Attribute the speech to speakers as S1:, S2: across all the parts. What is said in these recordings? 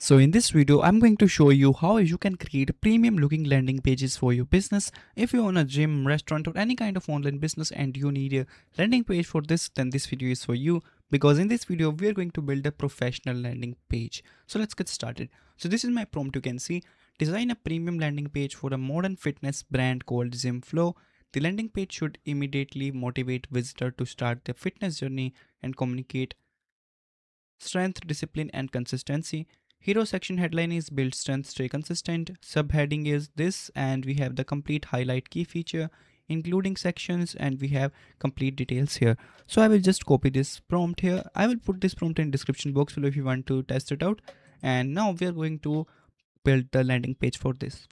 S1: So in this video, I'm going to show you how you can create premium looking landing pages for your business. If you own a gym, restaurant or any kind of online business and you need a landing page for this, then this video is for you, because in this video, we are going to build a professional landing page. So let's get started. So this is my prompt. You can see: design a premium landing page for a modern fitness brand called Gym Flow. The landing page should immediately motivate visitor to start their fitness journey and communicate strength, discipline, and consistency. Hero section headline is build strength, stay consistent. Subheading is this, and we have the complete highlight key feature, including sections, and we have complete details here. So I will just copy this prompt here. I will put this prompt in description box below if you want to test it out. And now we are going to build the landing page for this.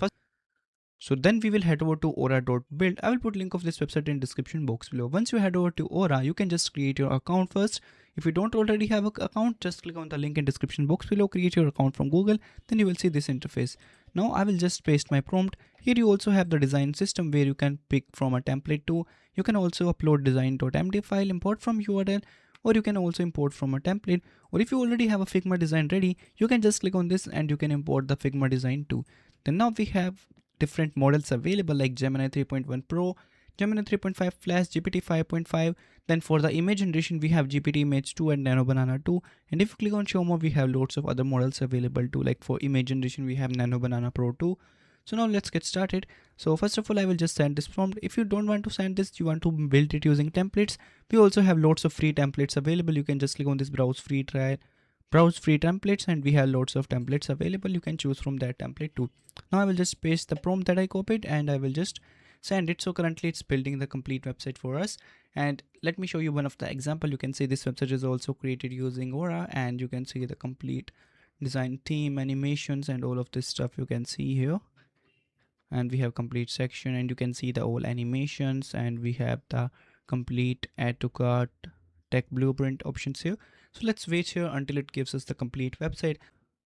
S1: So then we will head over to aura.build. I will put link of this website in description box below. Once you head over to Aura, you can just create your account first. If you don't already have an account, just click on the link in description box below, create your account from Google, then you will see this interface. Now I will just paste my prompt. Here you also have the design system where you can pick from a template too. You can also upload design.md file, import from URL, or you can also import from a template. Or if you already have a Figma design ready, you can just click on this and you can import the Figma design too. Then now we have different models available like Gemini 3.1 Pro, Gemini 3.5 Flash, GPT 5.5. Then for the image generation, we have GPT Image 2 and Nano Banana 2. And if you click on show more, we have lots of other models available too. Like for image generation, we have Nano Banana Pro 2. So now let's get started. So first of all, I will just send this prompt. If you don't want to send this, you want to build it using templates, we also have lots of free templates available. You can just click on this browse free templates, and we have lots of templates available. You can choose from that template too. Now I will just paste the prompt that I copied and I will just send it. So currently it's building the complete website for us. And let me show you one of the example. You can see this website is also created using Aura, and you can see the complete design theme, animations, and all of this stuff you can see here. And we have complete section, and you can see the all animations, and we have the complete add to cart tech blueprint options here. So let's wait here until it gives us the complete website.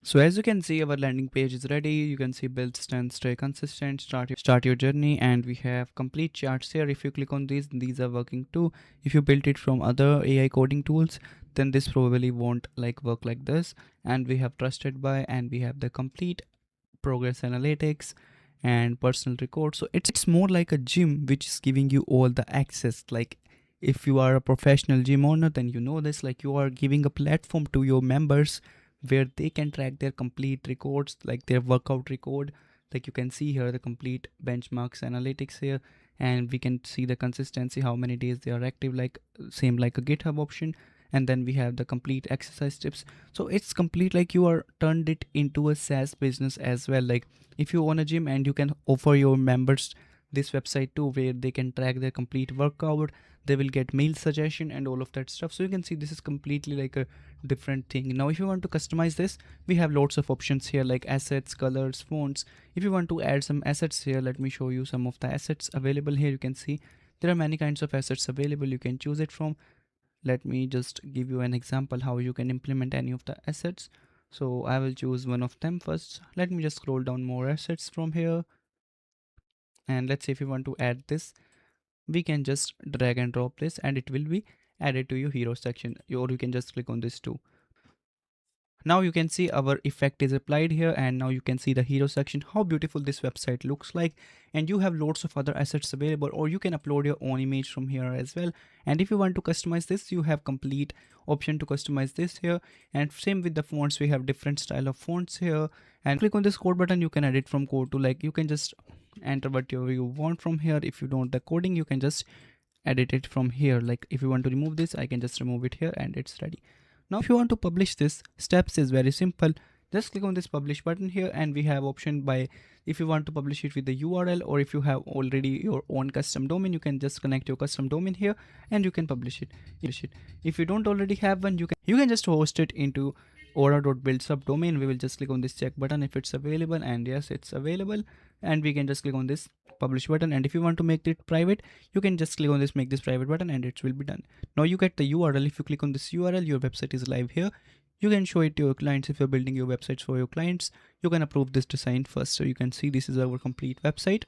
S1: So as you can see, our landing page is ready. You can see build strength, stay consistent, start your journey, and we have complete charts here. If you click on these are working too. If you built it from other AI coding tools, then this probably won't work like this. And we have trusted by, and we have the complete progress analytics and personal record. So it's more like a gym which is giving you all the access. Like if you are a professional gym owner, then you know this, like you are giving a platform to your members where they can track their complete records, like their workout record. Like you can see here the complete benchmarks analytics here, and we can see the consistency, how many days they are active, like same like a GitHub option. And then we have the complete exercise tips. So it's complete, like you are turned it into a SaaS business as well. Like if you own a gym, and you can offer your members this website too, where they can track their complete workout, they will get meal suggestion and all of that stuff. So you can see this is completely like a different thing. Now if you want to customize this, we have lots of options here like assets, colors, fonts. If you want to add some assets here, let me show you some of the assets available here. You can see there are many kinds of assets available, you can choose it from. Let me just give you an example how you can implement any of the assets. So I will choose one of them first. Let me just scroll down more assets from here, and let's say if you want to add this, we can just drag and drop this and it will be added to your hero section, or you can just click on this too. Now you can see our effect is applied here, and now you can see the hero section, how beautiful this website looks like. And you have lots of other assets available, or you can upload your own image from here as well. And if you want to customize this, you have complete option to customize this here. And same with the fonts, we have different style of fonts here. And click on this code button, you can edit from code to, like you can just enter whatever you want from here. If you don't the coding, you can just edit it from here. Like if you want to remove this, I can just remove it here and it's ready. Now if you want to publish this, steps is very simple. Just click on this publish button here, and we have option by if you want to publish it with the URL, or if you have already your own custom domain, you can just connect your custom domain here and you can publish it. If you don't already have one, you can just host it into aura.build subdomain. We will just click on this check button if it's available, and yes, it's available. And we can just click on this publish button, and if you want to make it private, you can just click on this make this private button and it will be done. Now you get the URL. If you click on this URL, your website is live here. You can show it to your clients. If you're building your websites for your clients, you can approve this design first. So you can see this is our complete website.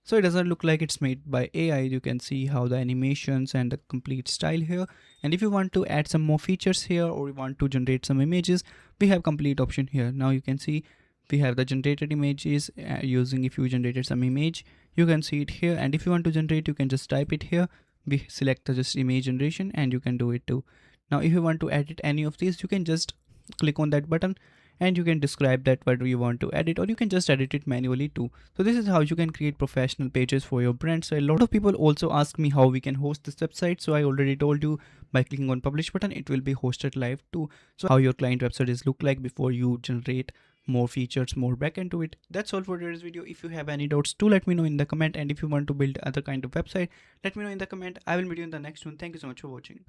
S1: So it doesn't look like it's made by AI. You can see how the animations and the complete style here. And if you want to add some more features here, or you want to generate some images, we have complete option here. Now you can see we have the generated images using, if you generated some image, you can see it here. And if you want to generate, you can just type it here. We select the just image generation and you can do it too. Now if you want to edit any of these, you can just click on that button and you can describe that what you want to edit, or you can just edit it manually too. So this is how you can create professional pages for your brand. So a lot of people also ask me how we can host this website. So I already told you, by clicking on publish button, it will be hosted live too. So how your client website is look like before you generate more features, more backend to it. That's all for today's video. If you have any doubts, do let me know in the comment. And if you want to build other kind of website, let me know in the comment. I will meet you in the next one. Thank you so much for watching.